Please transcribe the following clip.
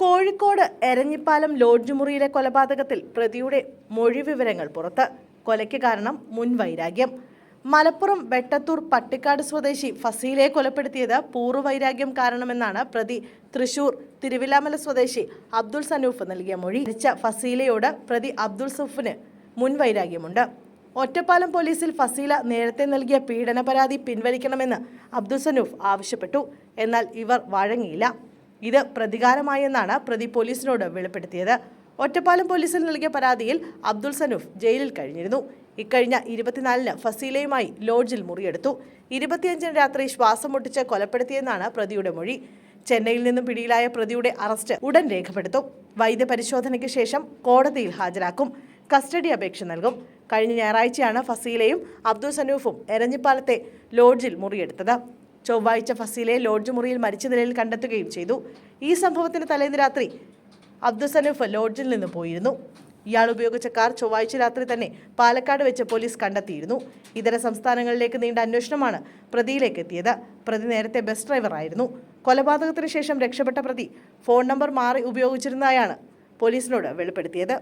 Kozhikode Eranhipalam lodge മുറിയിലെ കൊലപാതകത്തിൽ പ്രതിയുടെ മൊഴി വിവരങ്ങൾ പുറത്ത്. കൊലയ്ക്ക് കാരണം മുൻവൈരാഗ്യം. മലപ്പുറം വെട്ടത്തൂർ പട്ടിക്കാട് സ്വദേശി ഫസീലയെ കൊലപ്പെടുത്തിയത് പൂർവ്വവൈരാഗ്യം കാരണമെന്നാണ് പ്രതി തൃശൂർ തിരുവില്ലാമല സ്വദേശി അബ്ദുൾ സനൂഫ് നൽകിയ മൊഴി. മരിച്ച ഫസീലയോട് പ്രതി അബ്ദുൾ സനൂഫിന് മുൻവൈരാഗ്യമുണ്ട്. ഒറ്റപ്പാലം പോലീസിൽ ഫസീല നേരത്തെ നൽകിയ പീഡന പരാതി പിൻവലിക്കണമെന്ന് അബ്ദുൾ സനൂഫ് ആവശ്യപ്പെട്ടു. എന്നാൽ ഇവർ വഴങ്ങിയില്ല. ഇത് പ്രതികാരമായെന്നാണ് പ്രതി പോലീസിനോട് വെളിപ്പെടുത്തിയത്. ഒറ്റപ്പാലം പോലീസിൽ നൽകിയ പരാതിയിൽ അബ്ദുൾ സനൂഫ് ജയിലിൽ കഴിഞ്ഞിരുന്നു. ഇക്കഴിഞ്ഞ 24-ന് ഫസീലയുമായി ലോഡ്ജിൽ മുറിയെടുത്തു. 25-ന് രാത്രി ശ്വാസം മുട്ടിച്ച് കൊലപ്പെടുത്തിയെന്നാണ് പ്രതിയുടെ മൊഴി. ചെന്നൈയിൽ നിന്നും പിടിയിലായ പ്രതിയുടെ അറസ്റ്റ് ഉടൻ രേഖപ്പെടുത്തും. വൈദ്യപരിശോധനയ്ക്ക് ശേഷം കോടതിയിൽ ഹാജരാക്കും. കസ്റ്റഡി അപേക്ഷ നൽകും. കഴിഞ്ഞ ഞായറാഴ്ചയാണ് ഫസീലയും അബ്ദുൾ സനൂഫും എരഞ്ഞിപ്പാലത്തെ ലോഡ്ജിൽ മുറിയെടുത്തത്. ചൊവ്വാഴ്ച ഫസീലയെ ലോഡ്ജ് മുറിയിൽ മരിച്ച നിലയിൽ കണ്ടെത്തുകയും ചെയ്തു. ഈ സംഭവത്തിന് തലേന്ന് രാത്രി അബ്ദുൾ സനൂഫ് ലോഡ്ജിൽ നിന്ന് പോയിരുന്നു. ഇയാൾ ഉപയോഗിച്ച കാർ ചൊവ്വാഴ്ച രാത്രി തന്നെ പാലക്കാട് വെച്ച് പോലീസ് കണ്ടെത്തിയിരുന്നു. ഇതര സംസ്ഥാനങ്ങളിലേക്ക് നീണ്ട അന്വേഷണമാണ് പ്രതിയിലേക്ക് എത്തിയത്. പ്രതി നേരത്തെ ബസ് ഡ്രൈവറായിരുന്നു. കൊലപാതകത്തിന് ശേഷം രക്ഷപ്പെട്ട പ്രതി ഫോൺ നമ്പർ മാറി ഉപയോഗിച്ചിരുന്നതായാണ് പോലീസിനോട് വെളിപ്പെടുത്തിയത്.